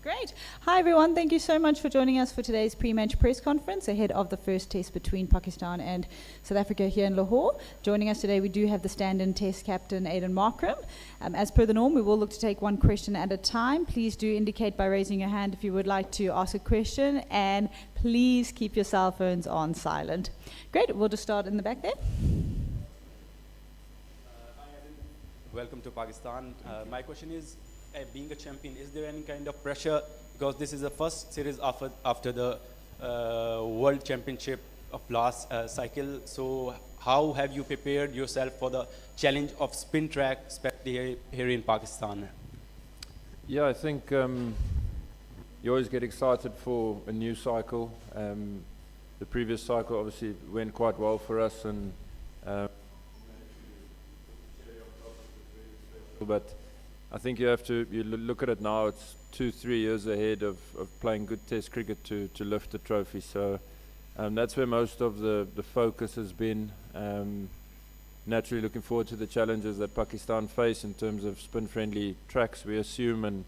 Great. Hi everyone, thank you so much for joining us for today's pre-match press conference ahead of the first test between Pakistan and South Africa here in Lahore. Joining us today we do have the stand-in test captain Aiden Markram. As per the norm, we will look to take one question at a time. Please do indicate by raising your hand if you would like to ask a question, and please keep your cell phones on silent. Great, we'll just start in the back there. Welcome to Pakistan. My question is, being a champion, is there any kind of pressure? Because this is the first series after the World Championship of last cycle. So how have you prepared yourself for the challenge of spin track, especially here in Pakistan? Yeah, I think you always get excited for a new cycle. The previous cycle obviously went quite well for us, and but I think you have to look at it now. It's 2-3 years ahead of playing good Test cricket to lift the trophy. So that's where most of the focus has been. Naturally looking forward to the challenges that Pakistan face in terms of spin-friendly tracks, we assume, and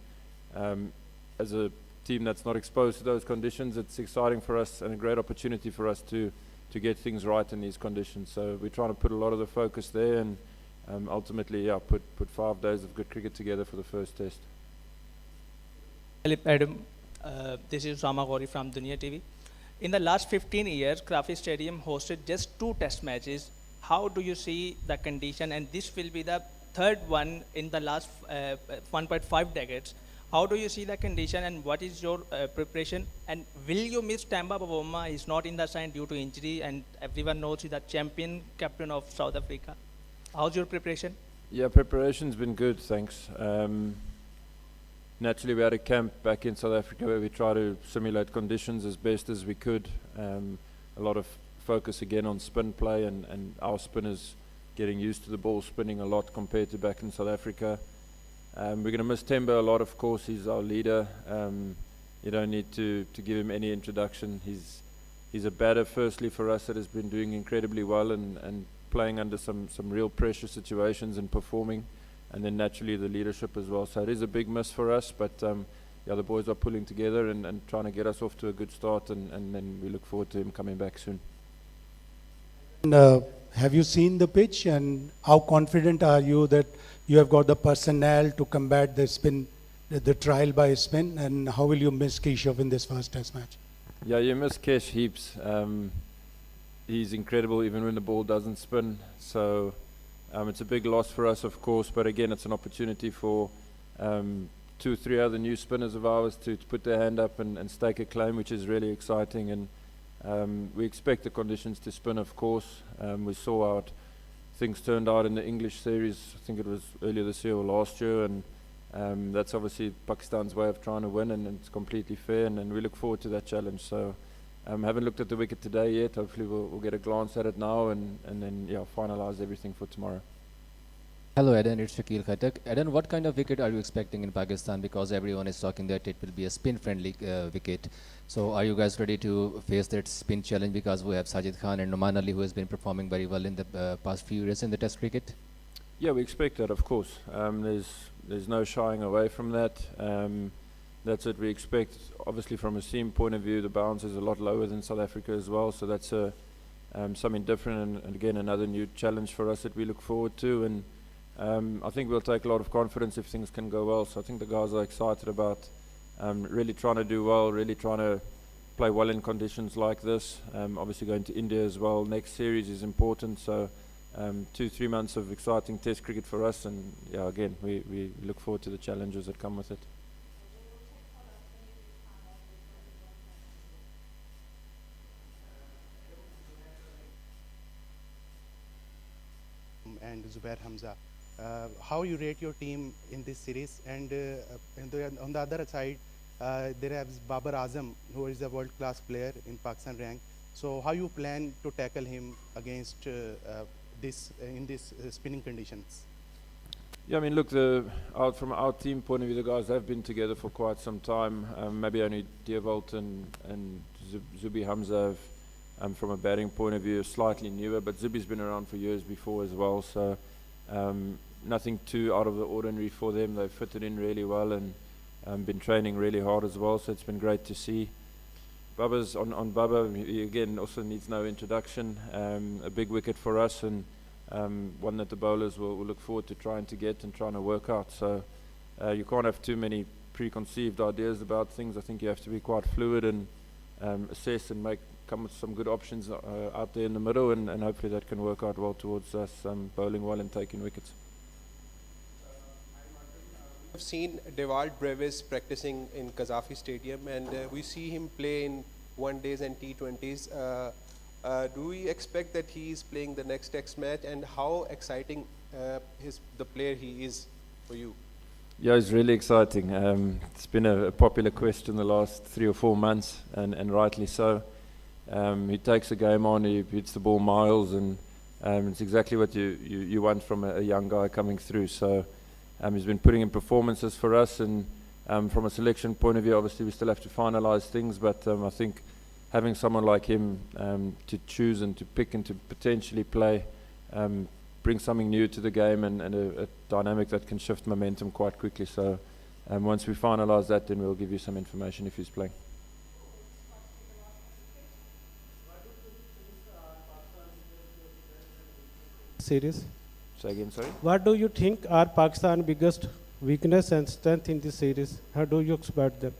as a team that's not exposed to those conditions, it's exciting for us and a great opportunity for us to get things right in these conditions. So we're trying to put a lot of the focus there, and ultimately, yeah, put 5 days of good cricket together for the first test. Hello, Adam. This is Rama Gauri from Dunia TV. In the last 15 years, Krafi Stadium hosted just 2 test matches. How do you see the condition? And this will be the third one in the last 1.5 decades. How do you see the condition, and what is your preparation? And will you miss Temba Bavuma? He's not in the side due to injury, and everyone knows he's the champion captain of South Africa. How's your preparation? Yeah, preparation's been good, thanks. Naturally, we had a camp back in South Africa where we try to simulate conditions as best as we could. A lot of focus again on spin play, and our spinners getting used to the ball spinning a lot compared to back in South Africa. We're going to miss Temba a lot, of course. He's our leader. You don't need to give him any introduction. He's a batter, firstly, for us, that has been doing incredibly well and playing under some real pressure situations and performing, and then naturally the leadership as well. So it is a big miss for us, but yeah, the boys are pulling together and trying to get us off to a good start, and then we look forward to him coming back soon. And, have you seen the pitch, and how confident are you that you have got the personnel to combat the spin, the trial by spin, and how will you miss Keshav in this first test match? Yeah, you miss Kesh heaps. He's incredible even when the ball doesn't spin. So it's a big loss for us, of course, but again, it's an opportunity for 2-3 other new spinners of ours to put their hand up and stake a claim, which is really exciting. And we expect the conditions to spin, of course. We saw how things turned out in the English series. I think it was earlier this year or last year, and that's obviously Pakistan's way of trying to win, and it's completely fair, and we look forward to that challenge. So haven't looked at the wicket today yet. Hopefully we'll get a glance at it now, and then yeah, finalize everything for tomorrow. Hello Aden, it's Shakil Khatak. Aden, what kind of wicket are you expecting in Pakistan? Because everyone is talking that it will be a spin-friendly wicket. So are you guys ready to face that spin challenge? Because we have Sajid Khan and Noman Ali, who has been performing very well in the past few years in the Test cricket. Yeah, we expect that, of course. There's no shying away from that. That's what we expect. Obviously, from a seam point of view, the bounce is a lot lower than South Africa as well. So that's something different, and again, another new challenge for us that we look forward to. And I think we'll take a lot of confidence if things can go well. So I think the guys are excited about really trying to do well, really trying to play well in conditions like this. Obviously going to India as well. Next series is important. So 2-3 months of exciting Test cricket for us. And yeah, again, we look forward to the challenges that come with it. And Zubair Hamza. How you rate your team in this series? And on the other side, there is Babar Azam, who is a world-class player in Pakistan rank. So how you plan to tackle him against this in these spinning conditions? Yeah, I mean, look, from our team point of view, the guys have been together for quite some time. Maybe only Deerwold and Zubi Hamza have, from a batting point of view, slightly newer, but Zubi's been around for years before as well. So nothing too out of the ordinary for them. They've fitted in really well, and been training really hard as well, so it's been great to see. Bubba's on Bubba, he again also needs no introduction. A big wicket for us, and one that the bowlers will look forward to trying to get and trying to work out. So you can't have too many preconceived ideas about things. I think you have to be quite fluid and assess and come with some good options out there in the middle, and hopefully that can work out well towards us bowling well and taking wickets. I've seen Dewald Brevis practicing in Qaddafi Stadium, and we see him play in one days and T20s. Do we expect that he is playing the next Test match, and how exciting the player he is for you? Yeah, it's really exciting. It's been a popular question the last 3 or 4 months, and rightly so. He takes the game on, he hits the ball miles, and it's exactly what you want from a young guy coming through. So he's been putting in performances for us, and from a selection point of view, obviously we still have to finalise things, but I think having someone like him to choose and to pick and to potentially play brings something new to the game, and a dynamic that can shift momentum quite quickly. So once we finalise that, then we'll give you some information if he's playing. Series. Say again, sorry? What do you think are Pakistan's biggest weakness and strength in this series? How do you expect them?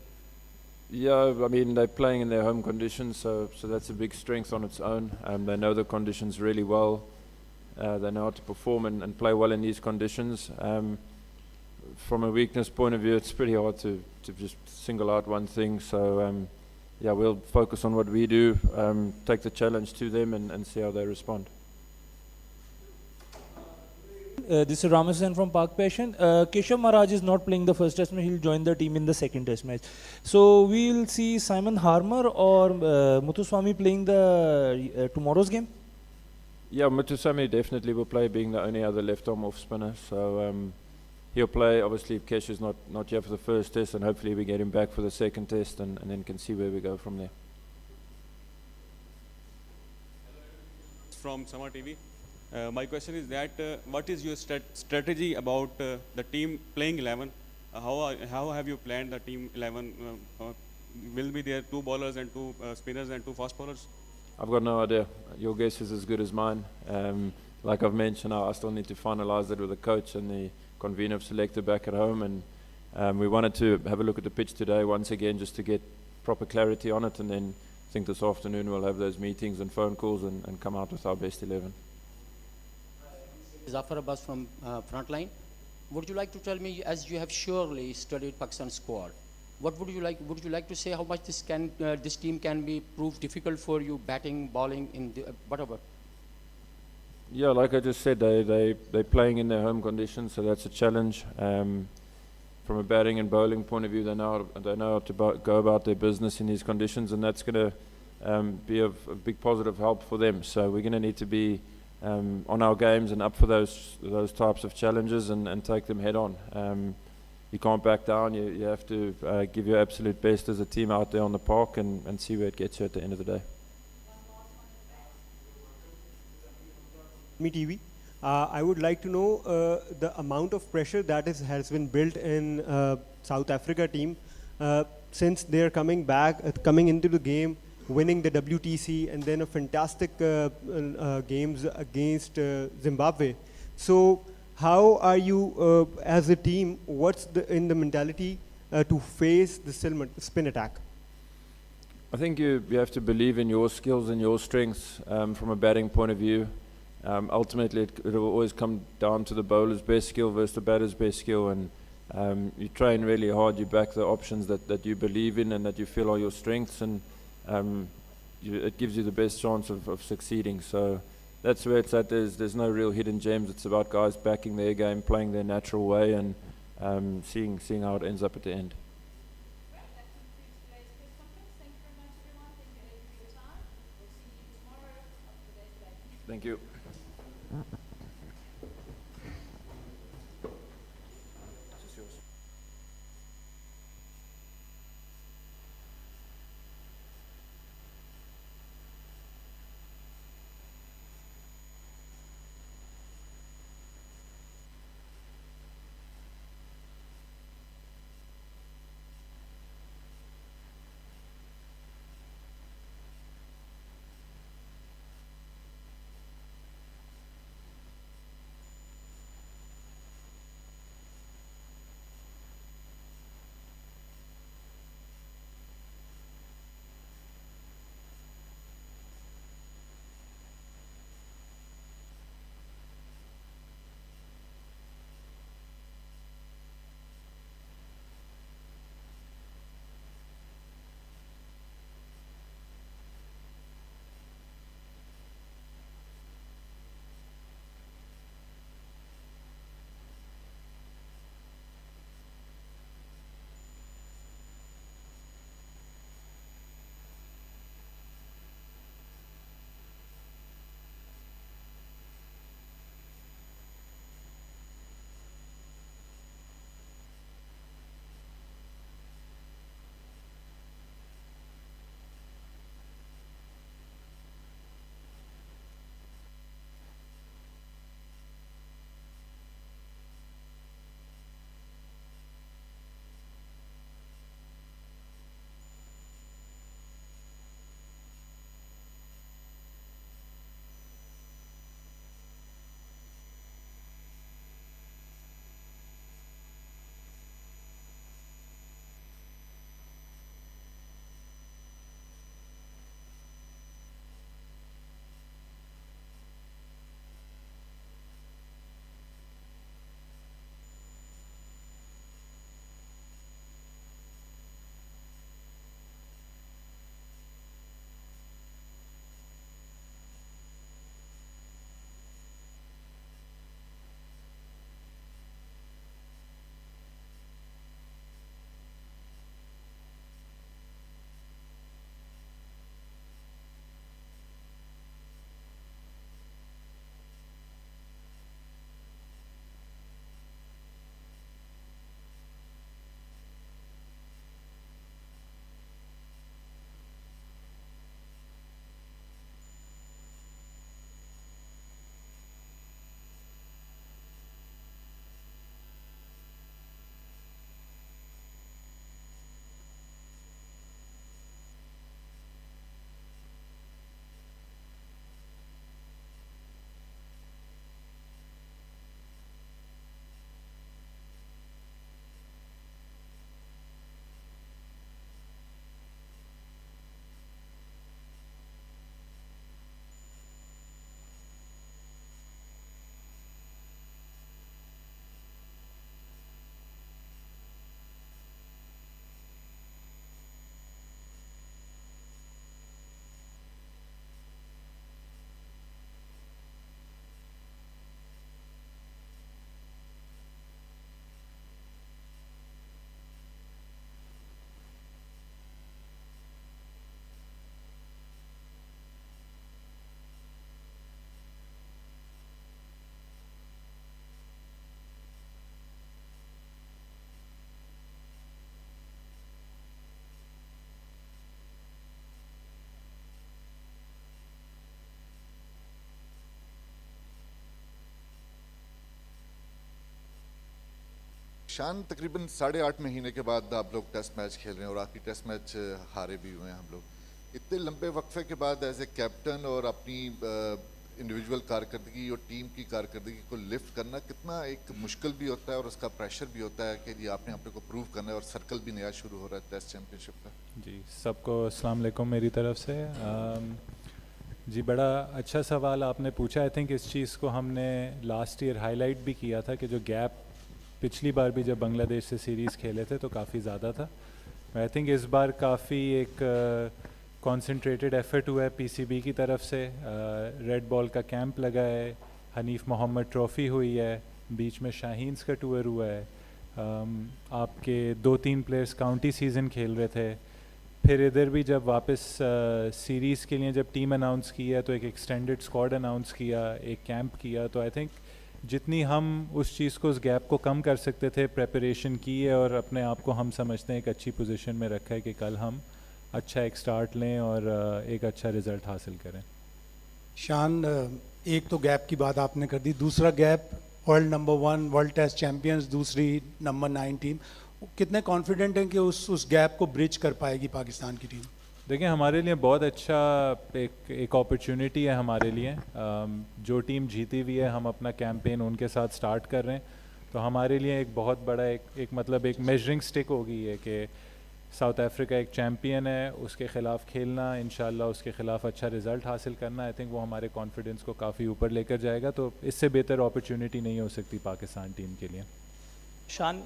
Yeah, I mean, they're playing in their home conditions, so that's a big strength on its own. They know the conditions really well. They know how to perform and play well in these conditions. From a weakness point of view, it's pretty hard to just single out one thing. So, yeah, we'll focus on what we do, take the challenge to them, and see how they respond. This is Ramasan from Park Passion. Keshav Maharaj is not playing the first test match. He'll join the team in the second test match. So we'll see Simon Harmer or Muthuswamy playing the tomorrow's game. Yeah, Muthuswamy definitely will play, being the only other left-arm off-spinner. So he'll play. Obviously, if Kesh is not here for the first test, and hopefully we get him back for the second test, and then can see where we go from there. From Sama TV. My question is that what is your strategy about the team playing 11? How have you planned the team 11? Will be there 2 bowlers and 2 spinners and 2 fast bowlers? I've got no idea. Your guess is as good as mine. Like I've mentioned, I still need to finalise that with the coach and the convener of selector back at home, and we wanted to have a look at the pitch today once again just to get proper clarity on it, and then I think this afternoon we'll have those meetings and phone calls and come out with our best 11. Zafar Abbas from Frontline. Would you like to tell me, as you have surely studied Pakistan squad, what would you like? Would you like to say how much this team can be proved difficult for you, batting, bowling, in whatever? Yeah, like I just said, they're playing in their home conditions, so that's a challenge. From a batting and bowling point of view, they know how to go about their business in these conditions, and that's going to be of a big positive help for them. So we're going to need to be on our games and up for those types of challenges and take them head on. You can't back down. You have to give your absolute best as a team out there on the park and see where it gets you at the end of the day. Me TV. I would like to know the amount of pressure that has been built in South Africa team since they're coming back, coming into the game, winning the WTC, and then a fantastic games against Zimbabwe. So how are you as a team, what's in the mentality to face the spin attack? I think you have to believe in your skills and your strengths from a batting point of view. Ultimately, it will always come down to the bowler's best skill versus the batter's best skill, and you train really hard. You back the options that you believe in and that you feel are your strengths, and it gives you the best chance of succeeding. So that's where it's at. There's no real hidden gems. It's about guys backing their game, playing their natural way, and seeing how it ends up at the end. Thank you. शान, तकरीबन 8.5 महीने के बाद आप लोग test match खेल रहे हैं और आखिरी टेस्ट मैच हारे भी हुए हैं हम लोग। इतने लंबे वक्फे के बाद एज ए कैप्टन और अपनी इंडिविजुअल कारकर्दगी और टीम की कारकर्दगी को लिफ्ट करना कितना एक मुश्किल भी होता है और उसका प्रेशर भी होता है कि जी आपने अपने को प्रूव करना है और सर्कल भी नया शुरू हो रहा है टेस्ट चैम्पियनशिप का। जी, सबको अस्सलाम वालेकुम मेरी तरफ से। जी, बड़ा अच्छा सवाल आपने पूछा। आई थिंक इस चीज़ को हमने लास्ट ईयर हाईलाइट भी किया था कि जो गैप पिछली बार भी जब बांग्लादेश से सीरीज़ खेले थे तो काफ़ी ज़्यादा था। आई थिंक इस बार काफ़ी एक कॉन्सेंट्रेटेड एफर्ट हुआ है पीसीबी की तरफ से। रेड बॉल का कैंप लगा है, हनीफ मोहम्मद ट्रॉफ़ी हुई है, बीच में शाहीन्स का टूर हुआ है, आपके 2-3 प्लेयर्स काउंटी सीज़न खेल रहे थे। फिर इधर भी जब वापस सीरीज़ के लिए जब टीम अनाउंस की है तो एक एक्सटेंडेड स्क्वाड अनाउंस किया, एक कैंप किया। तो आई थिंक जितनी हम उस चीज़ को, उस गैप को कम कर सकते थे, प्रेपरेशन की है और अपने आप को हम समझते हैं एक अच्छी पोजीशन में रखा है कि कल हम अच्छा एक स्टार्ट लें और एक अच्छा रिज़ल्ट हासिल करें। शान, एक तो गैप की बात आपने कर दी, दूसरा gap world number 1 world test champions, दूसरी नंबर 9 टीम। कितने कॉन्फिडेंट हैं कि उस गैप को ब्रिज कर पाएगी पाकिस्तान की टीम? देखिए, हमारे लिए बहुत अच्छा एक अपॉर्चुनिटी है हमारे लिए। जो टीम जीती हुई है, हम अपना कैंपेन उनके साथ स्टार्ट कर रहे हैं, तो हमारे लिए एक बहुत बड़ा एक मतलब एक मेजरिंग स्टिक होगी है कि साउथ अफ्रीका एक चैम्पियन है, उसके ख़िलाफ़ खेलना, इंशाल्लाह उसके ख़िलाफ़ अच्छा रिज़ल्ट हासिल करना। आई थिंक वो हमारे कॉन्फिडेंस को काफ़ी ऊपर लेकर जाएगा। तो इससे बेहतर अपॉर्चुनिटी नहीं हो सकती पाकिस्तान टीम के लिए। शान,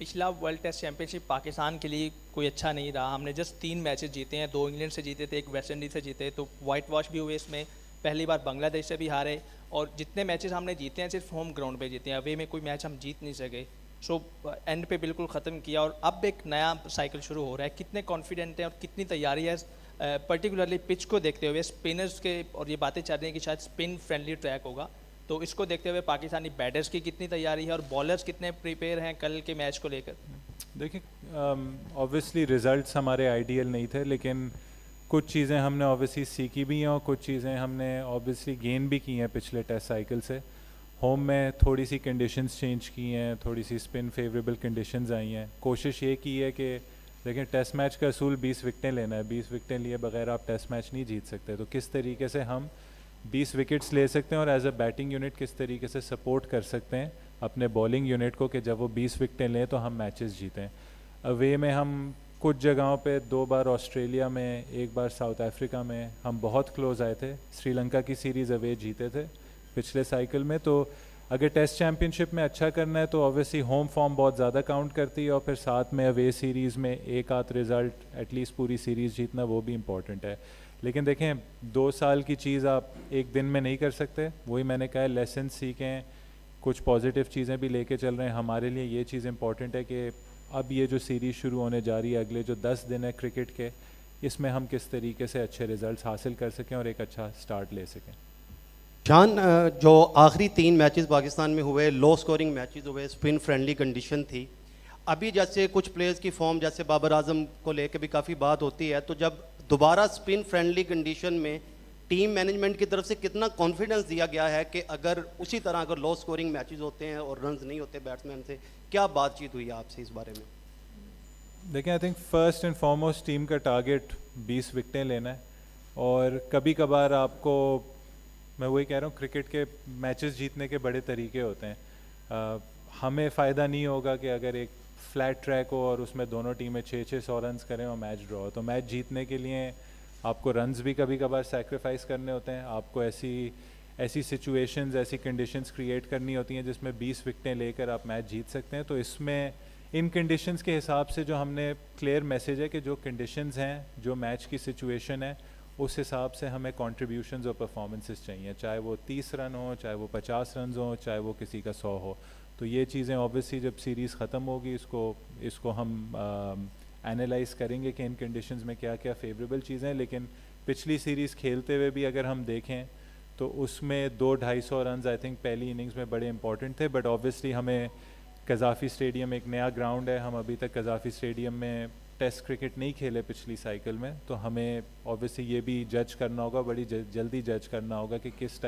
पिछला वर्ल्ड टेस्ट चैंपियनशिप पाकिस्तान के लिए कोई अच्छा नहीं रहा। हमने जस्ट 3 मैचेस जीते हैं, 2 इंग्लैंड से जीते थे, 1 वेस्ट इंडीज़ से जीते, तो वाइट वॉश भी हुए इसमें। पहली बार बांग्लादेश से भी हारे और जितने मैचेस हमने जीते हैं सिर्फ होम ग्राउंड पे जीते हैं, अवे में कोई मैच हम जीत नहीं सके। सो एंड पे बिल्कुल ख़त्म किया और अब एक नया साइकिल शुरू हो रहा है। कितने कॉन्फिडेंट हैं और कितनी तैयारी है, पर्टिकुलरली पिच को देखते हुए, स्पिनर्स के, और ये बातें चल रही हैं कि शायद स्पिन फ्रेंडली ट्रैक होगा, तो इसको देखते हुए पाकिस्तानी बैटर्स की कितनी तैयारी है और बॉलर्स कितने प्रिपेयर हैं कल के मैच को लेकर? देखिए, ऑब्वियसली रिज़ल्ट्स हमारे आइडियल नहीं थे, लेकिन कुछ चीज़ें हमने ऑब्वियसली सीखी भी हैं और कुछ चीज़ें हमने ऑब्वियसली गेन भी की हैं पिछले टेस्ट साइकिल से। होम में थोड़ी सी कंडीशंस चेंज की हैं, थोड़ी सी स्पिन फेवरेबल कंडीशंस आई हैं। कोशिश ये की है कि लेकिन टेस्ट मैच का असूल 20 विकेटें लेना है, 20 विकेटें लिए बगैर आप टेस्ट मैच नहीं जीत सकते। तो किस तरीके से हम 20 विकेट्स ले सकते हैं और एज अ बैटिंग यूनिट किस तरीके से सपोर्ट कर सकते हैं अपने बॉलिंग यूनिट को कि जब वो 20 विकेटें लें तो हम मैचेस जीतें। अवे में हम कुछ जगहों पे 2 बार ऑस्ट्रेलिया में, 1 बार साउथ अफ्रीका में हम बहुत क्लोज आए थे। श्रीलंका की सीरीज़ अवे जीते थे पिछले साइकिल में। तो अगर टेस्ट चैम्पियनशिप में अच्छा करना है तो ऑब्वियसली होम फॉर्म बहुत ज़्यादा काउंट करती है और फिर साथ में अवे सीरीज़ में एक आध रिज़ल्ट एटलीस्ट पूरी सीरीज़ जीतना वो भी इम्पॉर्टेंट है। लेकिन देखें, 2 साल की चीज़ आप एक दिन में नहीं कर सकते। वही मैंने कहा, लेसन सीखें, कुछ पॉजिटिव चीज़ें भी लेके चल रहे हैं। हमारे लिए ये चीज़ इम्पॉर्टेंट है कि अब ये जो सीरीज़ शुरू होने जा रही है, अगले जो 10 दिन है क्रिकेट के, इसमें हम किस तरीके से अच्छे रिज़ल्ट हासिल कर सकें और एक अच्छा स्टार्ट ले सकें। शान, जो आखिरी 3 मैचेस पाकिस्तान में हुए, लो स्कोरिंग मैचेस हुए, स्पिन फ्रेंडली कंडीशन थी। अभी जैसे कुछ प्लेयर्स की फॉर्म, जैसे बाबर आजम को लेकर भी काफ़ी बात होती है, तो जब दोबारा स्पिन फ्रेंडली कंडीशन में टीम मैनेजमेंट की तरफ से कितना कॉन्फिडेंस दिया गया है कि अगर उसी तरह अगर लो स्कोरिंग मैचेस होते हैं और रन्स नहीं होते बैट्समैन से, क्या बातचीत हुई आपसे इस बारे में? देखें, I think first and foremost team का टारगेट 20 विकेटें लेना है और कभी कभार आपको, मैं वही कह रहा हूँ, क्रिकेट के मैचेस जीतने के बड़े तरीके होते हैं। हमें फ़ायदा नहीं होगा कि अगर एक फ्लैट ट्रैक हो और उसमें दोनों टीमें 600 रन्स करें और मैच ड्रॉ हो। तो मैच जीतने के लिए आपको रन्स भी कभी कभार सैक्रिफाइस करने होते हैं, आपको ऐसी सिचुएशंस, ऐसी कंडीशंस क्रिएट करनी होती हैं जिसमें 20 विकेटें लेकर आप मैच जीत सकते हैं। तो इसमें इन कंडीशंस के हिसाब से जो हमने क्लियर मैसेज है कि जो कंडीशंस हैं, जो मैच की सिचुएशन है, उस हिसाब से हमें कंट्रीब्यूशंस और परफॉर्मेंसेस चाहिए, चाहे वो 30 रन हो, चाहे वो 50 रन हो, चाहे वो किसी का 100 हो। तो ये चीज़ें ऑब्वियसली जब सीरीज़ ख़त्म होगी इसको हम एनालाइज़ करेंगे कि इन कंडीशंस में क्या क्या फेवरेबल चीज़ें हैं। लेकिन पिछली सीरीज़ खेलते हुए भी अगर हम देखें तो उसमें 200-250 रन आई थिंक पहली इनिंग्स में बड़े इंपॉर्टेंट थे। बट ऑब्वियसली हमें कज़ाफ़ी स्टेडियम एक नया ग्राउंड है, हम अभी तक कज़ाफ़ी स्टेडियम में टेस्ट क्रिकेट नहीं खेले पिछली साइकिल में, तो हमें ऑब्वियसली ये भी जज करना होगा, बड़ी जल्दी जज करना होगा कि किस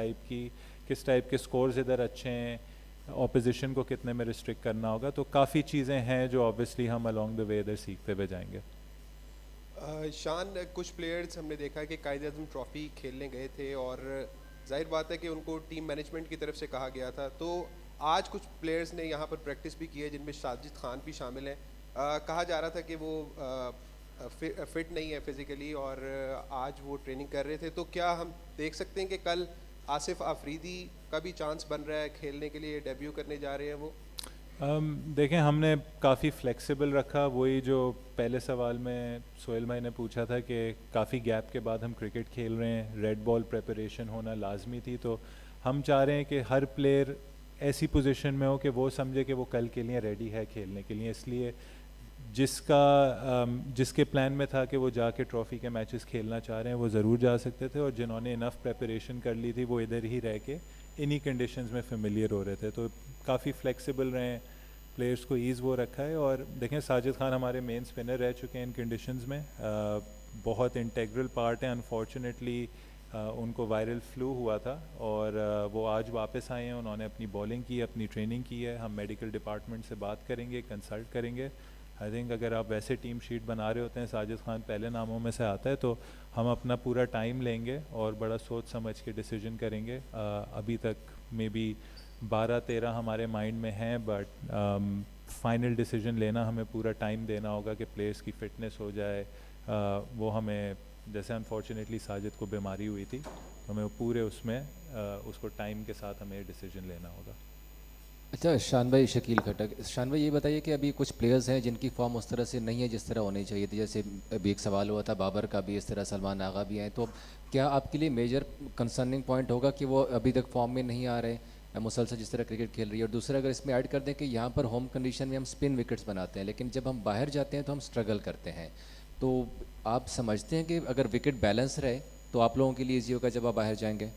टाइप के स्कोर्स इधर अच्छे हैं, ऑपोजिशन को कितने में रिस्ट्रिक्ट करना होगा, तो काफ़ी चीज़ें हैं जो ऑब्वियसली हम अलोंग द वे इधर सीखते हुए जाएंगे। शान, कुछ प्लेयर्स हमने देखा कि कायद-ए-आज़म ट्रॉफी खेलने गए थे और जाहिर बात है कि उनको टीम मैनेजमेंट की तरफ से कहा गया था, तो आज कुछ प्लेयर्स ने यहाँ पर प्रैक्टिस भी की है जिनमें साजिद खान भी शामिल हैं। कहा जा रहा था कि वो फिट नहीं है फिज़िकली और आज वो ट्रेनिंग कर रहे थे, तो क्या हम देख सकते हैं कि कल आसिफ आफरीदी का भी चांस बन रहा है खेलने के लिए, डेब्यू करने जा रहे हैं वो? देखें, हमने काफ़ी फ्लेक्सिबल रखा, वही जो पहले सवाल में सोहेल भाई ने पूछा था कि काफ़ी गैप के बाद हम क्रिकेट खेल रहे हैं, रेड बॉल प्रिपरेशन होना लाजमी थी, तो हम चाह रहे हैं कि हर प्लेयर ऐसी पोजीशन में हो कि वो समझे कि वो कल के लिए रेडी है खेलने के लिए। इसलिए जिसके प्लान में था कि वो जाके ट्रॉफ़ी के मैचेस खेलना चाह रहे हैं वो ज़रूर जा सकते थे, और जिन्होंने इनफ प्रिपरेशन कर ली थी वो इधर ही रह के इन्हीं कंडीशंस में फेमिलियर हो रहे थे, तो काफ़ी फ्लेक्सिबल रहे, प्लेयर्स को ईज़ वो रखा है। और देखें, साजिद खान हमारे मेन स्पिनर रह चुके हैं इन कंडीशंस में, बहुत इंटेग्रल पार्ट है। अनफॉर्चुनेटली उनको वायरल फ्लू हुआ था और वो आज वापस आए हैं, उन्होंने अपनी बॉलिंग की, अपनी ट्रेनिंग की है। हम मेडिकल डिपार्टमेंट से बात करेंगे, कंसल्ट करेंगे। आई थिंक अगर आप वैसे टीम शीट बना रहे होते हैं, साजिद खान पहले नामों में से आता है, तो हम अपना पूरा टाइम लेंगे और बड़ा सोच समझ के डिसीजन करेंगे। अभी तक मे बी 12-13 हमारे माइंड में हैं, बट फाइनल डिसीजन लेना हमें पूरा टाइम देना होगा कि प्लेयर्स की फ़िटनेस हो जाए। वो हमें, जैसे अनफॉर्चुनेटली साजिद को बीमारी हुई थी, तो हमें पूरे उसमें उसको टाइम के साथ हमें डिसीजन लेना होगा। अच्छा शान भाई, शकील खटक, शान भाई ये बताइए कि अभी कुछ प्लेयर्स हैं जिनकी फॉर्म उस तरह से नहीं है जिस तरह होनी चाहिए थी, जैसे अभी एक सवाल हुआ था बाबर का भी, इस तरह सलमान आगा भी हैं, तो क्या आपके लिए मेजर कंसर्निंग पॉइंट होगा कि वो अभी तक फॉर्म में नहीं आ रहे, मुसलसल जिस तरह क्रिकेट खेल रही है? और दूसरा, अगर इसमें ऐड कर दें कि यहाँ पर होम कंडीशन में हम स्पिन विकेट्स बनाते हैं, लेकिन जब हम बाहर जाते हैं तो हम स्ट्रगल करते हैं, तो आप समझते हैं कि अगर विकेट बैलेंस रहे तो आप लोगों के लिए ईजी होगा जब आप बाहर जाएंगे?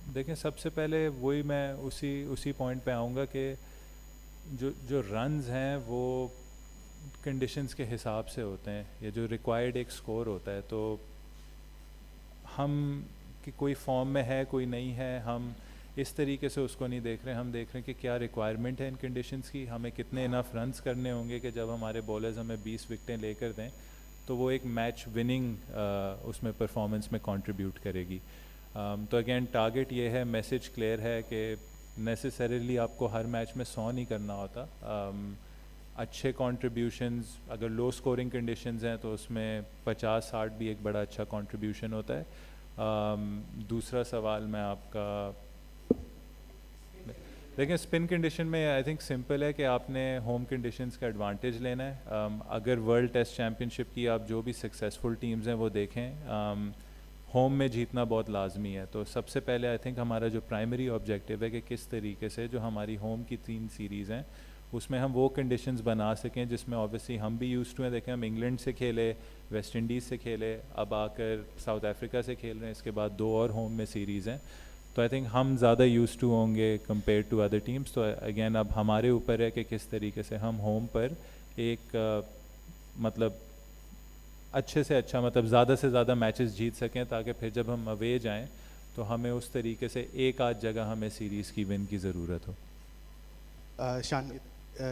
देखें, सबसे पहले वही मैं उसी पॉइंट पे आऊँगा कि जो रन्स हैं वो कंडीशंस के हिसाब से होते हैं, ये जो रिक्वायर्ड एक स्कोर होता है, तो हम कि कोई फॉर्म में है कोई नहीं है, हम इस तरीके से उसको नहीं देख रहे, हम देख रहे हैं कि क्या रिक्वायरमेंट है इन कंडीशंस की, हमें कितने इनफ रन्स करने होंगे कि जब हमारे बॉलर्स हमें 20 विकेटें लेकर दें तो वो एक मैच विनिंग उसमें परफॉर्मेंस में कंट्रीब्यूट करेगी। तो अगेन टारगेट ये है, मैसेज क्लियर है कि नेसेसरीली आपको हर मैच में 100 नहीं करना होता। अच्छे कंट्रीब्यूशंस, अगर लो स्कोरिंग कंडीशंस हैं तो उसमें 50-60 भी एक बड़ा अच्छा कंट्रीब्यूशन होता है। दूसरा सवाल मैं आपका, देखिए स्पिन कंडीशन में आई थिंक सिंपल है कि आपने होम कंडीशंस का एडवांटेज लेना है। अगर वर्ल्ड टेस्ट चैम्पियनशिप की आप जो भी सक्सेसफुल टीम्स हैं वो देखें, होम में जीतना बहुत लाजमी है। तो सबसे पहले आई थिंक हमारा जो प्राइमरी ऑब्जेक्टिव है कि किस तरीके से जो हमारी होम की 3 सीरीज़ हैं उसमें हम वो कंडीशंस बना सकें जिसमें ऑब्वियसली हम भी यूज़ टू हैं। देखें, हम इंग्लैंड से खेले, वेस्ट इंडीज़ से खेले, अब आकर साउथ अफ्रीका से खेल रहे हैं, इसके बाद 2 और होम में सीरीज़ हैं, तो आई थिंक हम ज़्यादा यूज़ टू होंगे कंपेयर टू अदर टीम्स। तो अगेन अब हमारे ऊपर है कि किस तरीके से हम होम पर एक मतलब अच्छे से अच्छा, मतलब ज़्यादा से ज़्यादा मैचेस जीत सकें, ताकि फिर जब हम अवे जाएं तो हमें उस तरीके से एक आध जगह हमें सीरीज़ की विन की ज़रूरत हो।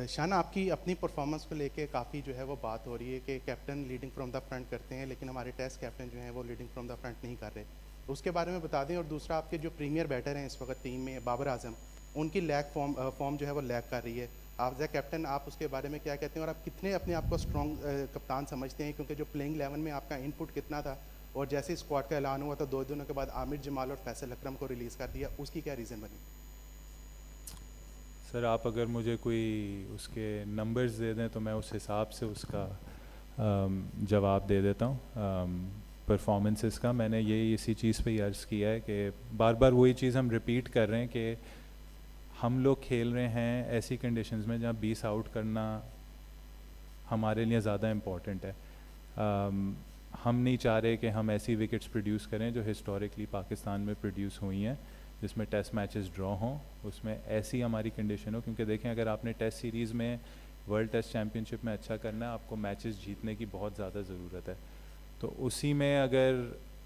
शान, आपकी अपनी परफॉर्मेंस को लेके काफ़ी जो है वो बात हो रही है कि captain leading from the front करते हैं, लेकिन हमारे टेस्ट कैप्टन जो हैं वो लीडिंग फ्रॉम द फ्रंट नहीं कर रहे, तो उसके बारे में बता दें। और दूसरा, आपके जो प्रीमियर बैटर हैं इस वक्त टीम में, बाबर आजम, उनकी फॉर्म जो है वो लैग कर रही है, आप एज ए कैप्टन आप उसके बारे में क्या कहते हैं, और आप कितने अपने आप को स्ट्रॉन्ग कप्तान समझते हैं? क्योंकि जो प्लेइंग 11 में आपका इनपुट कितना था, और जैसे स्क्वाड का ऐलान हुआ तो 2 दिनों के बाद आमिर जमाल और फैसल अकरम को रिलीज़ कर दिया, उसकी क्या रीज़न बनी? सर, आप अगर मुझे कोई उसके नंबर्स दे दें तो मैं उस हिसाब से उसका जवाब दे देता हूँ। परफॉर्मेंसेस का मैंने यही इसी चीज़ पे ही अर्ज़ किया है कि बार बार वही चीज़ हम रिपीट कर रहे हैं कि हम लोग खेल रहे हैं ऐसी कंडीशंस में जहाँ 20 आउट करना हमारे लिए ज़्यादा इम्पॉर्टेंट है। हम नहीं चाह रहे कि हम ऐसी विकेट्स प्रोड्यूस करें जो हिस्टोरिकली पाकिस्तान में प्रोड्यूस हुई हैं, जिसमें टेस्ट मैचेस ड्रॉ हों, उसमें ऐसी हमारी कंडीशन हो। क्योंकि देखें, अगर आपने टेस्ट सीरीज़ में वर्ल्ड टेस्ट चैम्पियनशिप में अच्छा करना है, आपको मैचेस जीतने की बहुत ज़्यादा ज़रूरत है। तो उसी में अगर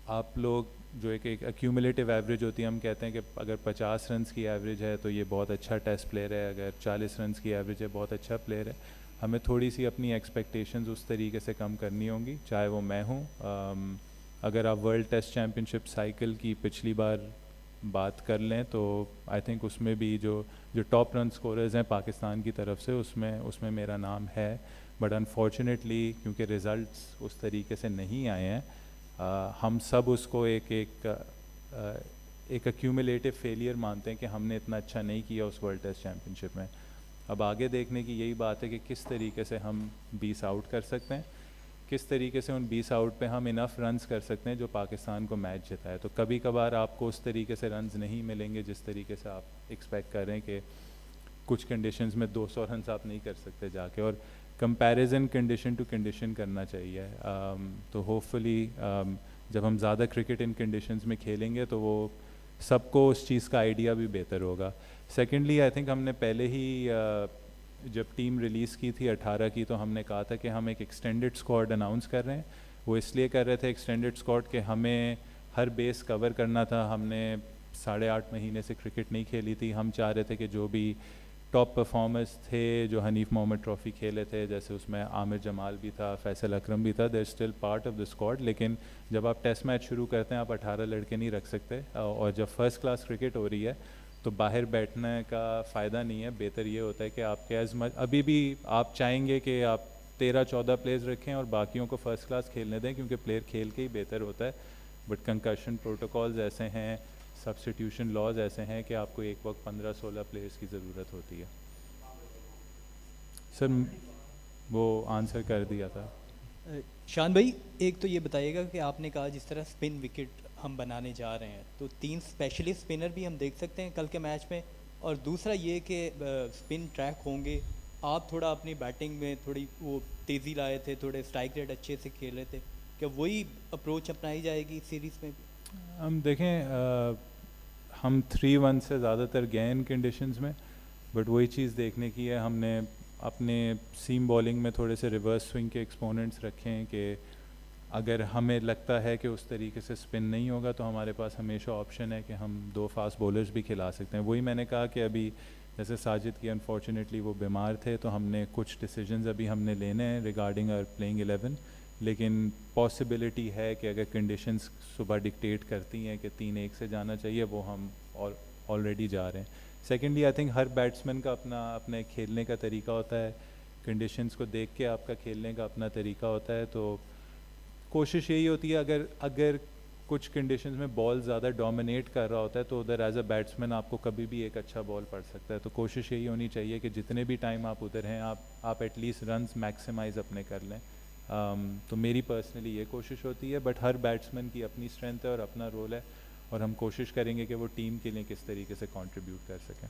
आप लोग जो एक एक्यूमुलेटिव एवरेज होती है, हम कहते हैं कि अगर 50 रन्स की एवरेज है तो ये बहुत अच्छा टेस्ट प्लेयर है, अगर 40 रन्स की एवरेज है बहुत अच्छा प्लेयर है। हमें थोड़ी सी अपनी एक्सपेक्टेशंस उस तरीके से कम करनी होंगी, चाहे वो मैं हूँ। अगर आप वर्ल्ड टेस्ट चैम्पियनशिप साइकिल की पिछली बार बात कर लें तो आई थिंक उसमें भी जो टॉप रन स्कोरर्स हैं पाकिस्तान की तरफ से उसमें मेरा नाम है। बट अनफॉर्चुनेटली क्योंकि रिज़ल्ट्स उस तरीके से नहीं आए हैं, हम सब उसको एक एक्यूमुलेटिव फेलियर मानते हैं कि हमने इतना अच्छा नहीं किया उस वर्ल्ड टेस्ट चैम्पियनशिप में। अब आगे देखने की यही बात है कि किस तरीके से हम 20 आउट कर सकते हैं, किस तरीके से उन 20 आउट पे हम इनफ रन्स कर सकते हैं जो पाकिस्तान को मैच जिताए। तो कभी कभार आपको उस तरीके से रन्स नहीं मिलेंगे जिस तरीके से आप एक्सपेक्ट कर रहे हैं कि कुछ कंडीशंस में 200 रन्स आप नहीं कर सकते जाके, और कंपैरिजन कंडीशन टू कंडीशन करना चाहिए। तो होपफुली जब हम ज़्यादा क्रिकेट इन कंडीशंस में खेलेंगे तो वो सबको उस चीज़ का आइडिया भी बेहतर होगा। सेकेंडली आई थिंक हमने पहले ही जब टीम रिलीज़ की थी 18 की, तो हमने कहा था कि हम एक एक्सटेंडेड स्क्वाड अनाउंस कर रहे हैं। वो इसलिए कर रहे थे एक्सटेंडेड स्क्वाड कि हमें हर बेस कवर करना था। हमने 8.5 महीने से क्रिकेट नहीं खेली थी। हम चाह रहे थे कि जो भी टॉप परफॉर्मर्स थे जो हनीफ मोहम्मद ट्रॉफ़ी खेले थे, जैसे उसमें आमिर जमाल भी था, फैसल अकरम भी था, they're still part of the squad. लेकिन जब आप टेस्ट मैच शुरू करते हैं आप 18 लड़के नहीं रख सकते, और जब फर्स्ट क्लास क्रिकेट हो रही है तो बाहर बैठने का फ़ायदा नहीं है। बेहतर ये होता है कि आपके एज मच अभी भी आप चाहेंगे कि आप 13-14 प्लेयर्स रखें और बाकियों को फर्स्ट क्लास खेलने दें, क्योंकि प्लेयर खेल के ही बेहतर होता है। बट कंकशन प्रोटोकॉल्स ऐसे हैं, सब्स्टिट्यूशन लॉज ऐसे हैं कि आपको एक वक्त 15-16 प्लेयर्स की ज़रूरत होती है। सर वो आंसर कर दिया था। शान भाई, एक तो ये बताइएगा कि आपने कहा जिस तरह स्पिन विकेट हम बनाने जा रहे हैं तो 3 स्पेशलिस्ट स्पिनर भी हम देख सकते हैं कल के मैच में, और दूसरा ये कि स्पिन ट्रैक होंगे। आप थोड़ा अपनी बैटिंग में थोड़ी वो तेज़ी लाए थे, थोड़े स्ट्राइक रेट अच्छे से खेले थे, क्या वही अप्रोच अपनाई जाएगी सीरीज़ में भी? हम देखें, हम 3-1 से ज़्यादातर गए इन कंडीशंस में, बट वही चीज़ देखने की है। हमने अपने सीम बॉलिंग में थोड़े से रिवर्स स्विंग के एक्सपोनेंट्स रखे हैं कि अगर हमें लगता है कि उस तरीके से स्पिन नहीं होगा तो हमारे पास हमेशा ऑप्शन है कि हम 2 फास्ट बॉलर्स भी खिला सकते हैं। वही मैंने कहा कि अभी जैसे साजिद की अनफॉर्चुनेटली वो बीमार थे, तो हमने कुछ डिसीजंस अभी हमने लेने हैं रिगार्डिंग आवर प्लेइंग 11, लेकिन पॉसिबिलिटी है कि अगर कंडीशंस सुबह डिक्टेट करती हैं कि 3-1 से जाना चाहिए, वो हम ऑलरेडी जा रहे हैं। Secondly I think her batsman का अपने खेलने का तरीका होता है, कंडीशंस को देख के आपका खेलने का अपना तरीका होता है। तो कोशिश यही होती है अगर कुछ कंडीशंस में बॉल ज़्यादा डोमिनेट कर रहा होता है तो उधर एज अ बैट्समैन आपको कभी भी एक अच्छा बॉल पड़ सकता है। तो कोशिश यही होनी चाहिए कि जितने भी टाइम आप उधर हैं आप एटलीस्ट रन्स मैक्सिमाइज़ अपने कर लें। तो मेरी पर्सनली ये कोशिश होती है, बट हर बैट्समैन की अपनी स्ट्रेंथ है और अपना रोल है, और हम कोशिश करेंगे कि वो टीम के लिए किस तरीके से कंट्रीब्यूट कर सकें।